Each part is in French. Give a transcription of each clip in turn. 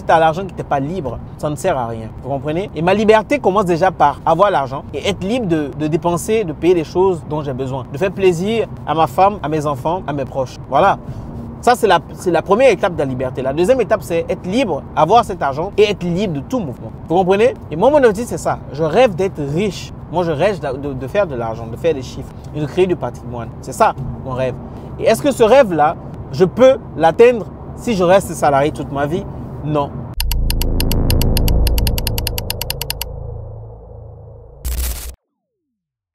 tu as l'argent qui n'est pas libre, ça ne sert à rien. Vous comprenez? Et ma liberté commence déjà par avoir l'argent et être libre de dépenser, de payer les choses dont j'ai besoin. De faire plaisir à ma femme, à mes enfants, à mes proches. Voilà. Ça, c'est la première étape de la liberté. La deuxième étape, c'est être libre, avoir cet argent et être libre de tout mouvement. Vous comprenez? Et moi, mon objectif, c'est ça. Je rêve d'être riche. Moi, je rêve de faire de l'argent, de faire des chiffres et de créer du patrimoine. C'est ça, mon rêve. Et est-ce que ce rêve-là, je peux l'atteindre si je reste salarié toute ma vie? Non.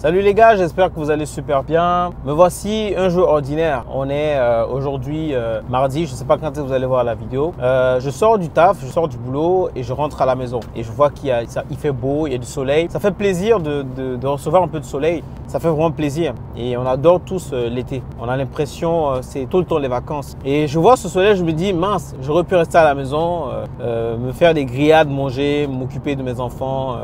Salut les gars, j'espère que vous allez super bien. Me voici un jour ordinaire. On est aujourd'hui mardi, je ne sais pas quand vous allez voir la vidéo. Je sors du taf, je sors du boulot et je rentre à la maison. Et je vois qu'il fait beau, il y a du soleil. Ça fait plaisir de recevoir un peu de soleil. Ça fait vraiment plaisir. Et on adore tous l'été. On a l'impression c'est tout le temps les vacances. Et je vois ce soleil, je me dis mince, j'aurais pu rester à la maison, me faire des grillades, manger, m'occuper de mes enfants,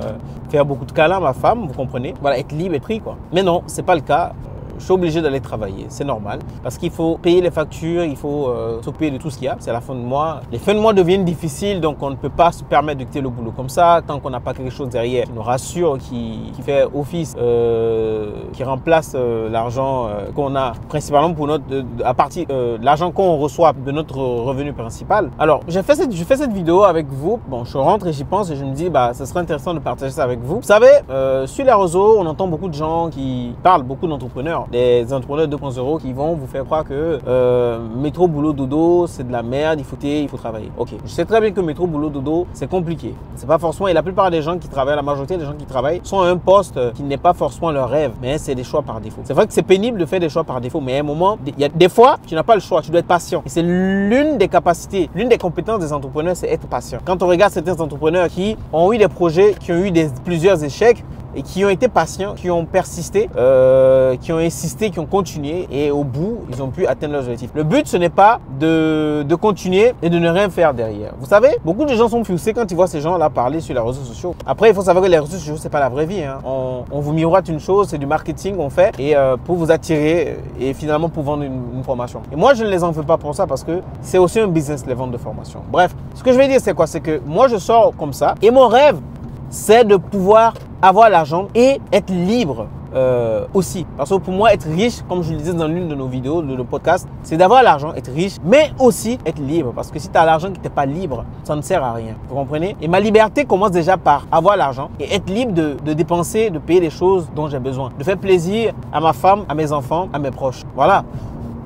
faire beaucoup de câlins à ma femme, vous comprenez. Voilà, être libre, être quoi. Mais non, c'est pas le cas. Je suis obligé d'aller travailler, c'est normal. Parce qu'il faut payer les factures, il faut s'occuper de tout ce qu'il y a. C'est la fin de mois. Les fins de mois deviennent difficiles, donc on ne peut pas se permettre de quitter le boulot comme ça. Tant qu'on n'a pas quelque chose derrière qui nous rassure, qui fait office, qui remplace l'argent qu'on a, principalement pour à partir l'argent qu'on reçoit de notre revenu principal. Alors, je fais cette vidéo avec vous. Bon, je rentre et j'y pense et je me dis, bah, ça serait intéressant de partager ça avec vous. Vous savez, sur les réseaux, on entend beaucoup de gens qui parlent, beaucoup d'entrepreneurs. Des entrepreneurs 2.0 qui vont vous faire croire que métro, boulot, dodo, c'est de la merde, il faut travailler. Ok, je sais très bien que métro, boulot, dodo, c'est compliqué. C'est pas forcément, et la plupart des gens qui travaillent, la majorité des gens qui travaillent sont à un poste qui n'est pas forcément leur rêve, mais c'est des choix par défaut. C'est vrai que c'est pénible de faire des choix par défaut, mais à un moment, il y a des fois, tu n'as pas le choix, tu dois être patient. Et c'est l'une des capacités, l'une des compétences des entrepreneurs, c'est être patient. Quand on regarde certains entrepreneurs qui ont eu des projets, qui ont eu plusieurs échecs, et qui ont été patients, qui ont persisté, qui ont insisté, qui ont continué et au bout, ils ont pu atteindre leurs objectifs. Le but, ce n'est pas de continuer et de ne rien faire derrière. Vous savez, beaucoup de gens sont frustrés quand ils voient ces gens-là parler sur les réseaux sociaux. Après, il faut savoir que les réseaux sociaux, c'est pas la vraie vie. Hein. On vous miroite une chose, c'est du marketing qu'on fait et pour vous attirer et finalement pour vendre une formation. Et moi, je ne les en veux pas pour ça parce que c'est aussi un business, les ventes de formation. Bref, ce que je vais dire, c'est quoi? C'est que moi, je sors comme ça et mon rêve, c'est de pouvoir avoir l'argent et être libre aussi. Parce que pour moi, être riche, comme je le disais dans l'une de nos vidéos, de nos podcasts, c'est d'avoir l'argent, être riche, mais aussi être libre. Parce que si tu as l'argent qui n'est pas libre, ça ne sert à rien. Vous comprenez? Et ma liberté commence déjà par avoir l'argent et être libre de dépenser, de payer les choses dont j'ai besoin. De faire plaisir à ma femme, à mes enfants, à mes proches. Voilà.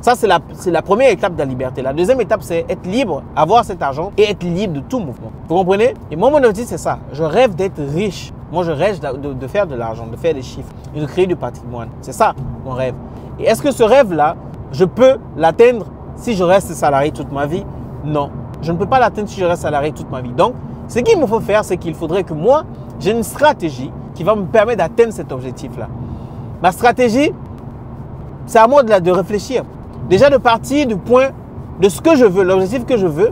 Ça, c'est la première étape de la liberté. La deuxième étape, c'est être libre, avoir cet argent et être libre de tout mouvement. Vous comprenez? Et moi, mon objectif, c'est ça. Je rêve d'être riche. Moi, je rêve de faire de l'argent, de faire des chiffres et de créer du patrimoine. C'est ça, mon rêve. Et est-ce que ce rêve-là, je peux l'atteindre si je reste salarié toute ma vie? Non. Je ne peux pas l'atteindre si je reste salarié toute ma vie. Donc, ce qu'il me faut faire, c'est qu'il faudrait que moi, j'ai une stratégie qui va me permettre d'atteindre cet objectif-là. Ma stratégie, c'est à moi de réfléchir. Déjà de partir du point de ce que je veux, l'objectif que je veux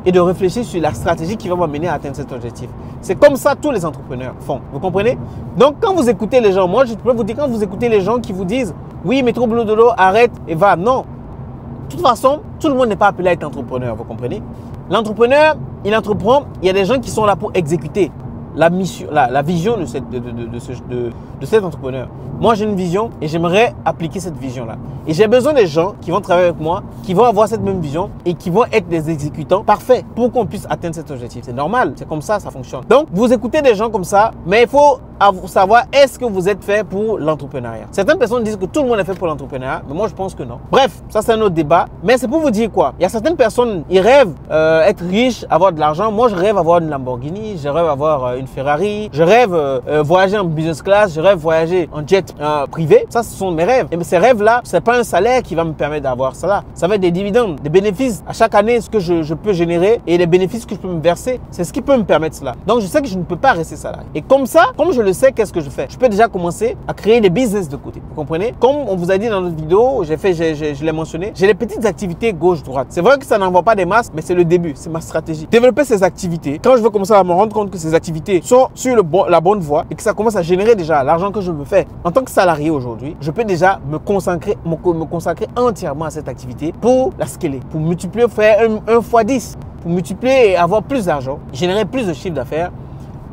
et de réfléchir sur la stratégie qui va m'amener à atteindre cet objectif. C'est comme ça que tous les entrepreneurs font. Vous comprenez? Donc quand vous écoutez les gens, moi je peux vous dire, quand vous écoutez les gens qui vous disent oui, métro, boulot, dodo, arrête et va. Non. De toute façon, tout le monde n'est pas appelé à être entrepreneur. Vous comprenez? L'entrepreneur, il entreprend, il y a des gens qui sont là pour exécuter la mission, la vision de cet entrepreneur. Moi, j'ai une vision et j'aimerais appliquer cette vision-là. Et j'ai besoin des gens qui vont travailler avec moi, qui vont avoir cette même vision et qui vont être des exécutants parfaits pour qu'on puisse atteindre cet objectif. C'est normal, c'est comme ça fonctionne. Donc, vous écoutez des gens comme ça, mais il faut savoir est-ce que vous êtes fait pour l'entrepreneuriat. Certaines personnes disent que tout le monde est fait pour l'entrepreneuriat, mais moi, je pense que non. Bref, ça, c'est un autre débat. Mais c'est pour vous dire quoi? Il y a certaines personnes, ils rêvent être riches, avoir de l'argent. Moi, je rêve avoir une Lamborghini, je rêve avoir une Ferrari, je rêve voyager en business class, je rêve voyager en jet privé. Ça, ce sont mes rêves. Et ces rêves-là, c'est pas un salaire qui va me permettre d'avoir ça. Ça va être des dividendes, des bénéfices. À chaque année, ce que je peux générer et les bénéfices que je peux me verser, c'est ce qui peut me permettre cela. Donc, je sais que je ne peux pas rester salarié. Et comme ça, comme je le sais, qu'est-ce que je fais? Je peux déjà commencer à créer des business de côté. Vous comprenez? Comme on vous a dit dans notre vidéo, je l'ai mentionné, j'ai des petites activités gauche-droite. C'est vrai que ça n'envoie pas des masses, mais c'est le début, c'est ma stratégie. Développer ces activités. Quand je veux commencer à me rendre compte que ces activités projets sont sur la bonne voie et que ça commence à générer déjà l'argent que je me fais en tant que salarié aujourd'hui, je peux déjà me consacrer entièrement à cette activité pour la scaler, pour multiplier, faire un fois 10, pour multiplier et avoir plus d'argent, générer plus de chiffre d'affaires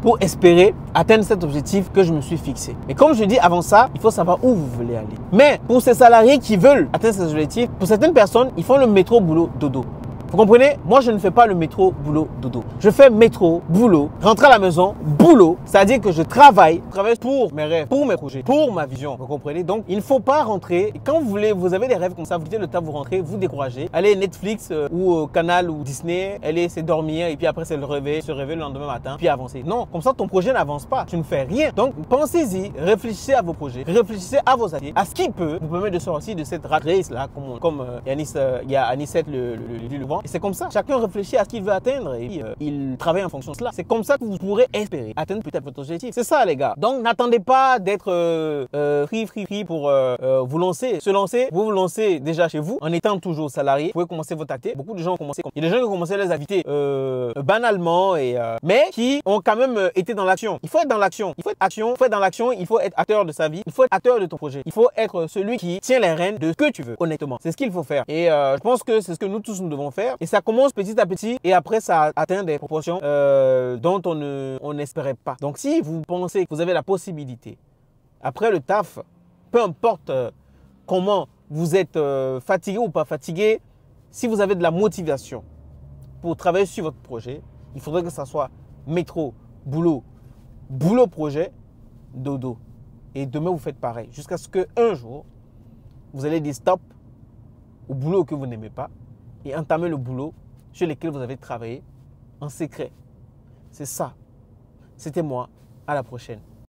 pour espérer atteindre cet objectif que je me suis fixé. Et comme je dis avant ça, il faut savoir où vous voulez aller. Mais pour ces salariés qui veulent atteindre ces objectifs, pour certaines personnes, ils font le métro, boulot, dodo. Vous comprenez? Moi, je ne fais pas le métro, boulot, dodo. Je fais métro, boulot, rentrer à la maison, boulot. C'est-à-dire que je travaille pour mes rêves, pour mes projets, pour ma vision. Vous comprenez? Donc, il ne faut pas rentrer. Et quand vous avez des rêves comme ça, vous quittez le taf, vous rentrez, vous découragez. Allez Netflix ou Canal ou Disney, allez c'est dormir et puis après c'est se réveiller le lendemain matin, puis avancer. Non, comme ça ton projet n'avance pas. Tu ne fais rien. Donc, pensez-y, réfléchissez à vos projets, réfléchissez à vos idées, à ce qui peut vous permettre de sortir de cette rat race là, comme il y a Anicette le vent. Et c'est comme ça. Chacun réfléchit à ce qu'il veut atteindre et il travaille en fonction de cela. C'est comme ça que vous pourrez espérer atteindre peut-être votre objectif. C'est ça, les gars. Donc, n'attendez pas d'être free pour vous lancer. Vous lancez déjà chez vous en étant toujours salarié. Vous pouvez commencer votre activité. Beaucoup de gens ont commencé comme... Il y a des gens qui ont commencé les activités banalement, mais qui ont quand même été dans l'action. Il faut être dans l'action. Il faut être dans l'action. Il faut être acteur de sa vie. Il faut être acteur de ton projet. Il faut être celui qui tient les rênes de ce que tu veux, honnêtement. C'est ce qu'il faut faire. Et je pense que c'est ce que nous tous nous devons faire. Et ça commence petit à petit et après ça atteint des proportions dont on n'espérait pas. Donc si vous pensez que vous avez la possibilité, après le taf, peu importe comment vous êtes fatigué ou pas fatigué, si vous avez de la motivation pour travailler sur votre projet, il faudrait que ça soit métro, boulot, projet, dodo. Et demain vous faites pareil jusqu'à ce qu'un jour, vous allez dire stop au boulot que vous n'aimez pas et entamer le boulot sur lequel vous avez travaillé en secret. C'est ça. C'était moi. À la prochaine.